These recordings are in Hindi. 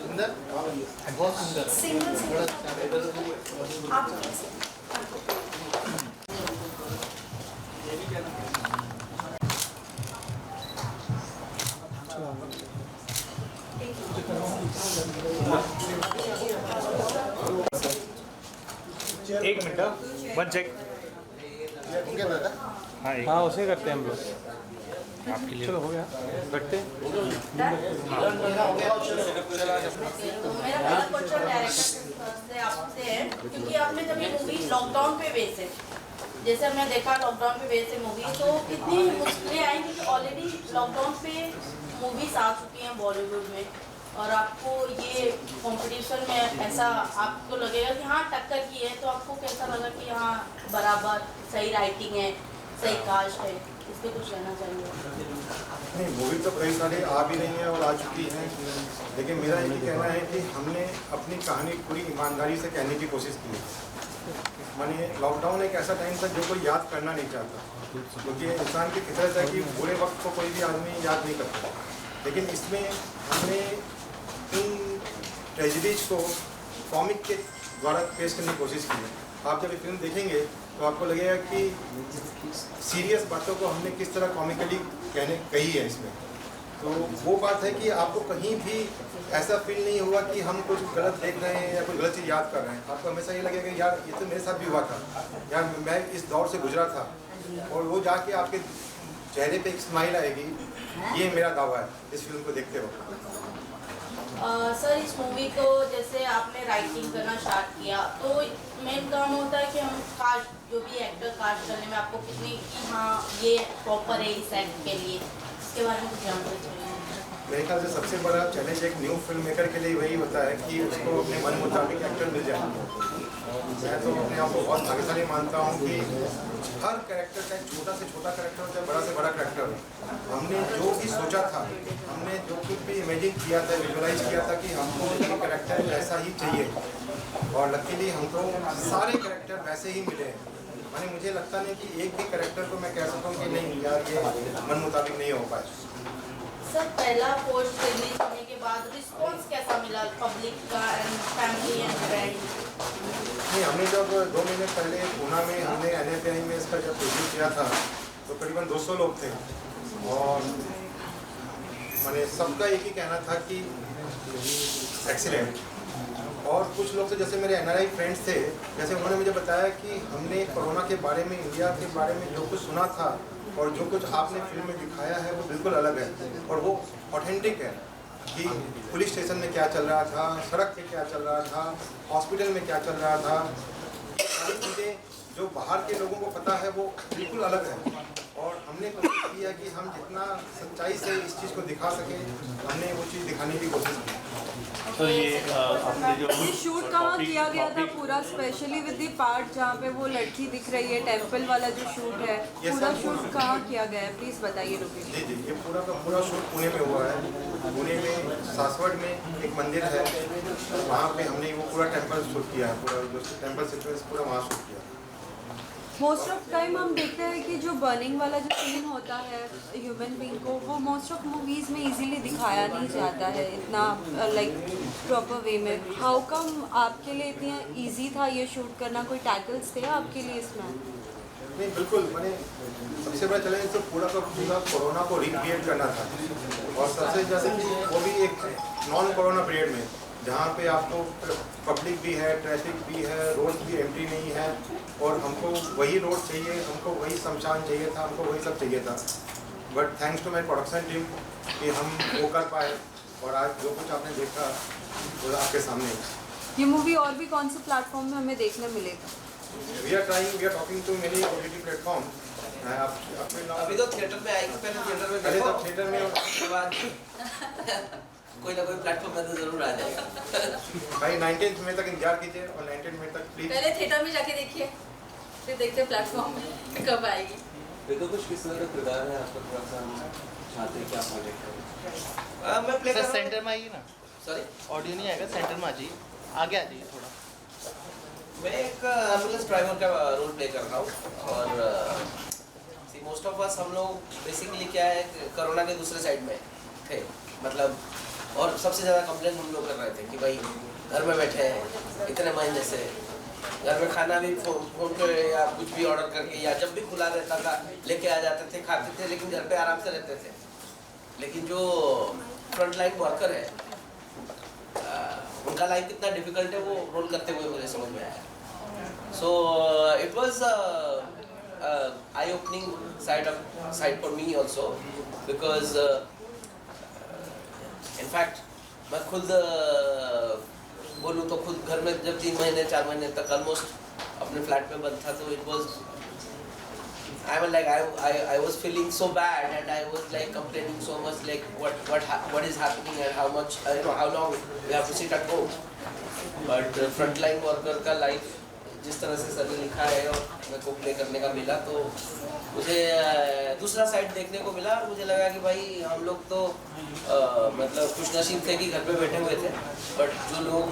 सुंदर, बहुत सुंदर। सिंगल सिंगल आप एक मिनट, वन चेक। हो गया दादा? हाँ एक, हाँ उसे करते हैं हम लोग। आपके लिए चलो हो गया, रखते हैं। मेरा पहला क्वेश्चन डायरेक्टर से आपसे है, क्योंकि आपने जब ये मूवी लॉकडाउन पे बेस है, जैसे हमने देखा लॉकडाउन पे बेस है मूवी, तो कितनी मुश्किलें आई क्योंकि ऑलरेडी लॉकडाउन पे मूवीज आ चुकी हैं बॉलीवुड में, और आपको ये कंपटीशन में ऐसा आपको लगेगा कि हाँ टक्कर की है, तो आपको कैसा लगा कि हाँ बराबर सही राइटिंग है, सही कास्ट है, इस पर कुछ कहना चाहिए? नहीं, मूवी तो कई सारी आ भी रही हैं और आ चुकी हैं, लेकिन मेरा ये कहना है कि हमने अपनी कहानी पूरी ईमानदारी से कहने की कोशिश की है। मानिए लॉकडाउन एक ऐसा टाइम था जो कोई याद करना नहीं चाहता, क्योंकि इंसान की फितरत है कि बुरे वक्त को कोई भी आदमी याद नहीं करता, लेकिन इसमें हमने इन ट्रेजेडीज को कॉमिक के द्वारा पेश करने की कोशिश की है। आप जब ये फिल्म देखेंगे तो आपको लगेगा कि सीरियस बातों को हमने किस तरह कॉमिकली कही है इसमें। तो वो बात है कि आपको कहीं भी ऐसा फील नहीं हुआ कि हम कुछ गलत देख रहे हैं या कुछ गलत चीज़ याद कर रहे हैं। आपको हमेशा ये लगेगा यार ये तो मेरे साथ भी हुआ था, यार मैं इस दौर से गुजरा था, और वो जाके आपके चेहरे पे एक स्माइल आएगी। ये मेरा दावा है इस फिल्म को देखते वक्त। सर इस मूवी को जैसे आपने राइटिंग करना स्टार्ट किया, तो मेन काम होता है कि हम कास्ट, जो भी एक्टर कास्ट करने में आपको कितनी कि हाँ ये प्रॉपर है इस एक्ट के लिए, इसके बारे में कुछ जानना चाहिए? मेरे ख्याल से सबसे बड़ा चैलेंज एक न्यू फिल्म मेकर के लिए वही होता है कि उसको अपने मन मुताबिक एक्टर मिल जाए। मैं तो अपने आप को बहुत भाग्यशाली मानता हूँ कि हर कैरेक्टर चाहे छोटा से छोटा कैरेक्टर हो चाहे बड़ा से बड़ा कैरेक्टर हो, हमने जो भी सोचा था, हमने जो कुछ भी इमेजिन किया था, विजुअलाइज किया था कि हमको ये कैरेक्टर ऐसा ही चाहिए, और लकीली हमको सारे कैरेक्टर वैसे ही मिले हैं। माने मुझे लगता नहीं कि एक भी कैरेक्टर को मैं कह सकता हूँ कि नहीं यार ये मन मुताबिक नहीं हो पाए। सर पहला पोस्ट रिलीज होने के बाद रिस्पांस कैसा मिला पब्लिक का एंड फैमिली एंड फ्रेंड? नहीं, हमने जब 2 महीने पहले पूना में हमने NFI में इसका जब प्रीव्यू किया था तो करीबन 200 लोग थे, और मैंने सबका एक ही कहना था कि एक्सीलेंट। और कुछ लोग थे जैसे मेरे NRI फ्रेंड्स थे, जैसे उन्होंने मुझे बताया कि हमने कोरोना के बारे में, इंडिया के बारे में जो कुछ सुना था और जो कुछ आपने फिल्म में दिखाया है वो बिल्कुल अलग है, और वो ऑथेंटिक है कि पुलिस स्टेशन में क्या चल रहा था, सड़क पे क्या चल रहा था, हॉस्पिटल में क्या चल रहा था, सारी चीज़ें जो बाहर के लोगों को पता है वो बिल्कुल अलग है। और हमने कोशिश की है कि हम जितना सच्चाई से इस चीज़ को दिखा सकें, हमने वो चीज़ दिखाने की कोशिश की। तो ये आपने जो ये शूट कहाँ किया गया था पूरा, स्पेशली विद द पार्ट जहाँ पे वो लड़की दिख रही है, टेंपल वाला जो शूट है, पूरा शूट कहाँ किया गया है, प्लीज़ बताइए लोकेशन। जी, ये पूरा का पूरा शूट पुणे में हुआ है। पुणे में सासवड़ में एक मंदिर है, वहाँ पे हमने वो पूरा टेंपल शूट किया है, पूरा जो टेंपल सीक्वेंस पूरा वहाँ शूट किया है। मोस्ट ऑफ टाइम हम देखते हैं कि जो बर्निंग वाला जो सीन होता है ह्यूमन बीइंग को, वो मोस्ट ऑफ मूवीज़ में इजीली दिखाया नहीं जाता है इतना लाइक प्रॉपर वे में। हाउ कम आपके लिए इतना इजी था ये शूट करना? कोई टैकल्स थे आपके लिए इसमें? नहीं, बिल्कुल। मैंने सबसे बड़ा चैलेंज तो पूरा का पूरा कोरोना को रिक्रिएट करना था, और सबसे जैसे कि वो भी एक नॉन कोरोना पीरियड में, जहाँ पे आपको पब्लिक भी है, ट्रैफिक भी है, रोड भी एम्प्टी नहीं है, और हमको वही रोड चाहिए, हमको वही शमशान चाहिए था, हमको वही सब चाहिए था। But thanks to my production team कि हम वो कर पाए, और आज जो कुछ आपने देखा वो आपके सामने। ये मूवी और भी कौन से प्लेटफॉर्म में हमें देखने मिलेगा? We are talking to many OTT platform. अभी तो थिएटर में आएगी, पहले थिएटर में पहले देखो, तो थिएटर में, उसके बाद कोई ना कोई प्लेटफॉर्म में तो जरूर आ जाएगा। भाई 19 मई तक इंतजार कीजिए, और 19 मई तक प्लीज पहले थिएटर में जाके देखिए, फिर देखते हैं प्लेटफॉर्म में कब आएगी। देखो कुछ किस तरह का किरदार है आपका, थोड़ा सा हम चाहते हैं कि आप प्रोजेक्ट करें। मैं प्ले सर सेंटर में आइए ना, सॉरी, ऑडियो नहीं आएगा, सेंटर में आ जाइए, आगे आ जाइए थोड़ा। मैं एक एम्बुलेंस ड्राइवर का रोल प्ले कर रहा हूँ, और मोस्ट ऑफ अस हम लोग बेसिकली क्या है कोरोना के दूसरे साइड में थे, मतलब और सबसे ज़्यादा कंप्लेन हम लोग कर रहे थे कि भाई घर में बैठे हैं इतने महीने से, घर में खाना भी फोन पे या कुछ भी ऑर्डर करके या जब भी खुला रहता था लेके आ जाते थे, खाते थे, लेकिन घर पे आराम से रहते थे। लेकिन जो फ्रंट लाइन वर्कर है उनका लाइफ कितना डिफिकल्ट है वो रोल करते हुए मुझे समझ में आया। So it was I opening side for me also, because in fact मैं खुद बोलूँ तो खुद घर में जब 3 महीने 4 महीने तक ऑलमोस्ट अपने फ्लैट में बंद था, तो it was I was feeling so bad and I was like complaining so much like what is happening and how much how long we have to sit at home. But frontline worker का life जिस तरह से सर ने लिखा है और मेरे को प्ले करने का मिला, तो मुझे दूसरा साइड देखने को मिला और मुझे लगा कि भाई हम लोग तो मतलब खुशनसीब थे कि घर पे बैठे हुए थे, बट जो लोग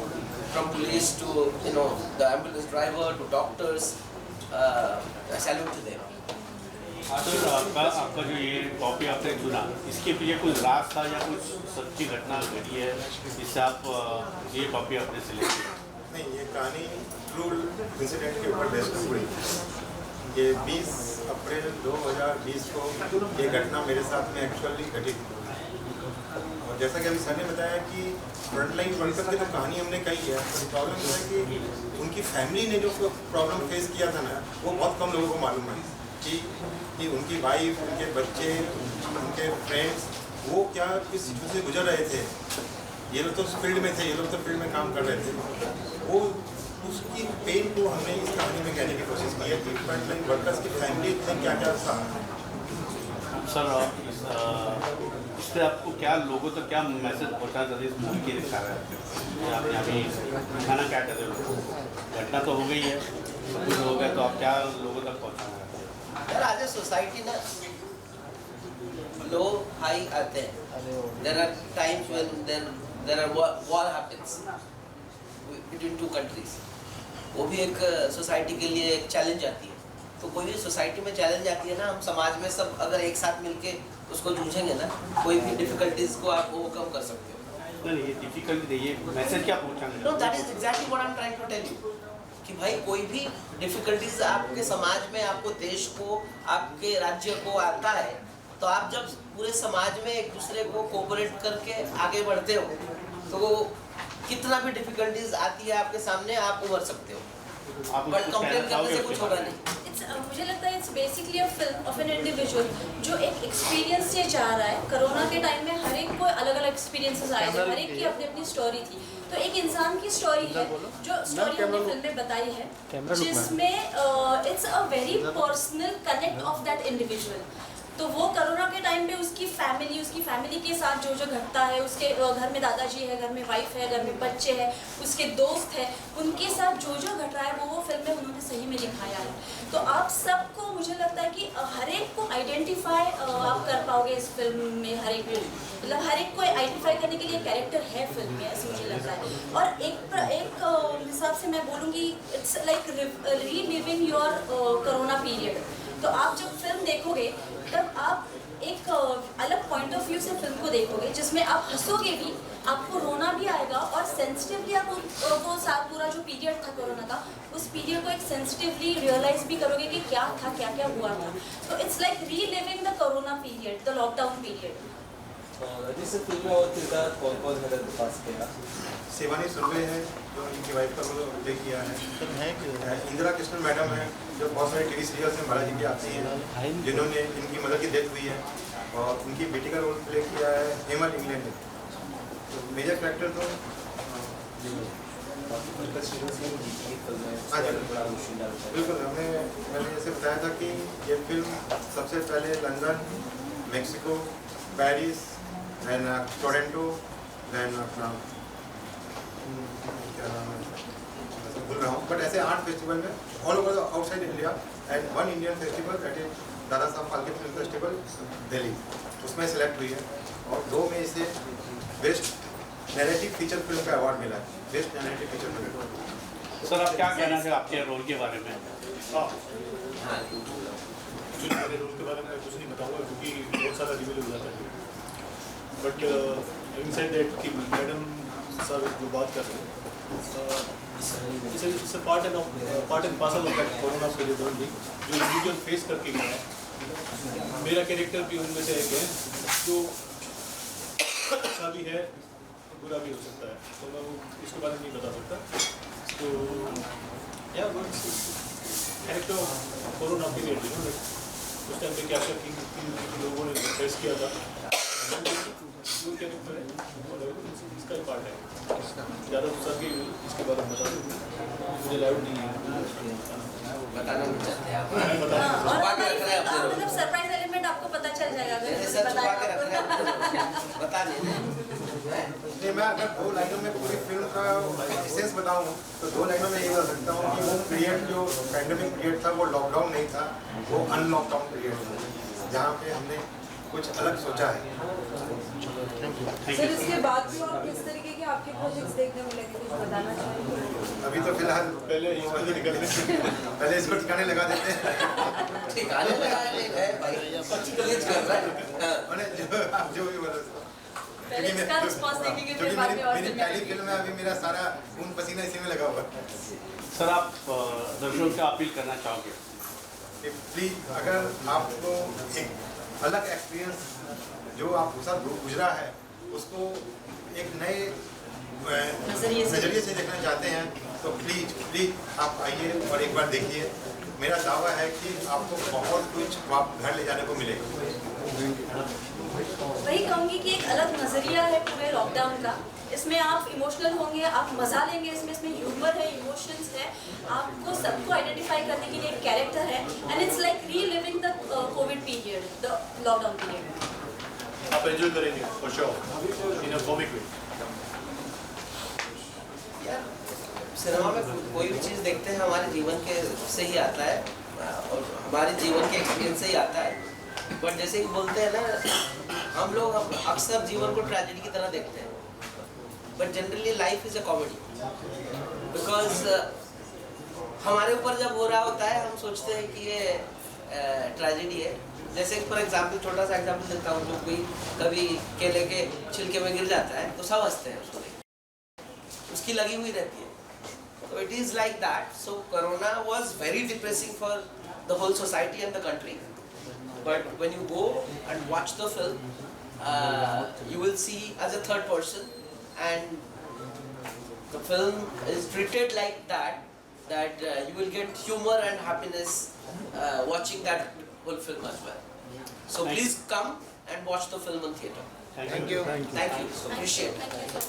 from police to the ambulance driver to doctors, I salute to them. Sir आपका जो ये कॉपी आपने चुना, इसके पीछे कुछ राज था या कुछ सच्ची घटना घटी है जिससे आप ये कॉपी आपने सिलेक्ट की? नहीं, ये कहानी ट्रू इंसिडेंट के ऊपर बेस्ड हुई। ये 20 अप्रैल 2020 को ये घटना मेरे साथ में एक्चुअली घटी थी। और जैसा कि अभी सर ने बताया कि फ्रंटलाइन वर्कर की जो कहानी हमने कही है, तो प्रॉब्लम ये है कि उनकी फैमिली ने जो प्रॉब्लम फेस किया था ना, वो बहुत कम लोगों को मालूम है कि उनकी वाइफ, उनके बच्चे, उनके फ्रेंड्स वो क्या किस सिचुएशन से गुजर रहे थे। ये लोग तो फील्ड में थे, ये लोग तो फील्ड में काम कर रहे थे, वो उसकी पेन को हमने इस कहानी में कहने की कोशिश की है कि फ्रंटलाइन वर्कर्स की फैमिली में क्या क्या था। सर इस पर आपको क्या लोगों तक क्या मैसेज पहुँचना चाहते इस मूवी के दिखा रहे हैं? आप यहाँ भी दिखाना क्या चाहते हो? घटना तो हो गई है, सब कुछ हो गया, तो आप क्या लोगों तक पहुँचाना चाहते हैं? यार आज सोसाइटी ना लो हाई आते हैं। There are times when there are war happens between 2 countries. वो भी एक सोसाइटी के लिए एक चैलेंज आती है। तो कोई भी सोसाइटी में चैलेंज आती है ना, हम समाज में सब अगर एक साथ मिलके उसको जूझेंगे ना, कोई भी डिफिकल्टीज को आप ओवरकम कर सकते हो। नहीं, ये डिफिकल्टी नहीं, ये मैसेज क्या पहुँचाना? No, that is exactly what I am trying to tell you कि भाई कोई भी डिफिकल्टीज आपके समाज में, आपको देश को, आपके राज्य को आता है, तो आप जब पूरे समाज में एक दूसरे को कोऑपरेट करके आगे बढ़ते हो, तो वो कितना भी डिफिकल्टीज आती है आपके सामने, आप उभर सकते हो। बट कंप्लेन करने से कुछ होगा नहीं। मुझे लगता है it's basically a film of an individual जो एक एक्सपीरियंस से जा रहा है। कोरोना के टाइम में हर एक को अलग अलग एक्सपीरियंसेस आए थे, हर एक की अपनी अपनी स्टोरी थी। तो एक इंसान की स्टोरी है जो स्टोरी हमने फिल्म में बताई है, जिसमें it's a very personal connect of that individual. तो वो कोरोना के टाइम पे उसकी फैमिली के साथ जो जो घटता है, उसके घर में दादाजी है, घर में वाइफ है, घर में बच्चे हैं, उसके दोस्त हैं, उनके साथ जो जो घट रहा है वो फिल्म में उन्होंने सही में दिखाया है। तो आप सबको मुझे लगता है कि हर एक को आइडेंटिफाई आप कर पाओगे इस फिल्म में। हर एक मतलब हर एक को आइडेंटिफाई करने के लिए कैरेक्टर है फिल्म में, ऐसे मुझे लगता है। और एक हिसाब से मैं बोलूँगी it's like reliving your corona period. तो आप जब फिल्म देखोगे तब आप एक अलग पॉइंट ऑफ व्यू से फिल्म को देखोगे, जिसमें आप हंसोगे भी, आपको रोना भी आएगा, और सेंसिटिवली आप वो साथ पूरा जो पीरियड था कोरोना का, उस पीरियड को एक सेंसिटिवली रियलाइज भी करोगे कि क्या था, क्या क्या हुआ था। तो it's like reliving the corona period, the lockdown period. जिस फिल्म में और किरदार कौन है तेरे पास किया? शिवानी सुर्वे है जो इनकी वाइफ का रोल प्ले किया है। इंदिरा कृष्णन मैडम है जो बहुत सारे टीवी सीरियल में बालाजी की आती हैं, जिन्होंने इनकी मदर की डेथ हुई है, और उनकी बेटी का रोल प्ले किया है हेमल इंग्लैंड ने। तो मेजर कैरेक्टर तो बिल्कुल मैंने जैसे बताया था कि ये फिल्म सबसे पहले London, Mexico, Paris, then Toronto, then अपना क्या नाम है भूल रहा हूँ, बट ऐसे 8 फेस्टिवल में all over outside India, and 1 Indian festival that is Dada Saheb Phalke film festival Delhi, उसमें सेलेक्ट हुई है। और 2 में इसे बेस्ट नैरेटिव फीचर फिल्म का अवार्ड मिला है, best narrative feature film. Sir आप क्या कहना चाहेंगे आपके रोल के बारे में? मेरे रोल के बारे में कुछ नहीं बताऊंगा क्योंकि बहुत सारा रिवील हो जाता है। बट हैविंग सेड दैट कि मैडम सर जो बात कर रहे हैं it's part and parcel of that corona period only जो इंडिविजुअल फेस करके गया है। मेरा कैरेक्टर भी उनमें से एक है जो अच्छा भी है बुरा भी हो सकता है, तो मैं वो इसके बारे में नहीं बता सकता। तो या कैरेक्टर कोरोना पीरियड उस टाइम पे क्या क्या किन लोगों ने फेस किया था वो कैरेक्टर है और इसका ही पार्ट है। ज़्यादा सर की इसके बारे में बता दूँ मुझे लाइव नहीं है बताना नहीं चाहते आप। मैं बता हाँ, और छुपा के हमारी रख रहे हैं फिल्म का अपने मतलब सरप्राइज एलिमेंट आपको पता चल जाएगा अगर नहीं, किसी सर ने छुपा के बताया रख रहे आपको। हैं बता नहीं इसलिए मैं अगर 2 लाइनों में पूरी फिल्म का एसेंस बताऊं तो 2 लाइनों में ये बता सकता हूँ कि वो पीरियड जो पैंडेमिक पीरियड था वो लॉकडाउन नहीं था, वो अनलॉकडाउन पीरियड था जहाँ पे हमने कुछ अलग सोचा है। सर इसके बाद भी और किस तरीके के आपके प्रोजेक्ट्स देखने मिलेंगे, कुछ बताना चाहेंगे? अभी तो फिलहाल पहले इसको तो निकलने पहले इसको ठिकाने लगा देते हैं। ठिकाने लगाने है भाई क्लियर कर रहा है। मैंने जो भी बोला पहले इसका रिस्पॉन्स देखेंगे फिर बाद में और मेरी पहली फिल्म है, अभी मेरा सारा खून पसीना इसी में लगा हुआ है। सर आप दर्शकों को अपील करना चाहोगे? कि प्लीज अगर आपको एक अलग एक्सपीरियंस जो आपके साथ गुजरा है उसको एक नए नज़रिए से देखना चाहते हैं तो प्लीज आप आइए और एक बार देखिए। मेरा दावा है कि आपको बहुत कुछ घर ले जाने को मिलेगा। वही कहूँगी कि एक अलग नज़रिया है पूरे लॉकडाउन का। इसमें आप इमोशनल होंगे, आप मज़ा लेंगे, इसमें ह्यूमर है, इमोशंस है, आपको सबको आइडेंटिफाई करने के लिए एक कैरेक्टर है and it's like reliving the Covid period, the lockdown period. आप एंजॉय करेंगे for sure in a comic way. यार सिनेमा में कोई भी चीज़ देखते हैं हमारे जीवन के से ही आता है और हमारे जीवन के एक्सपीरियंस से ही आता है। बट जैसे कि बोलते हैं ना हम लोग अक्सर जीवन को ट्रेजेडी की तरह देखते हैं, but generally life is a comedy because हमारे ऊपर जब हो रहा होता है हम सोचते हैं कि ये ट्रेजेडी है। जैसे फॉर एग्जाम्पल छोटा सा एग्जाम्पल देता हूँ, जो कोई कभी केले के छिलके में गिर जाता है तो सब हंसते हैं उसको, उसकी लगी हुई रहती है। So it is like that. So Corona was very depressing for the whole society and the country. But when you go and watch the film, you will see as a third person, and the film is treated like that. That you will get humor and happiness watching that whole film as well. So please come and watch the film in theatre. Thank you. Thank you. Appreciate it. Thank you so much.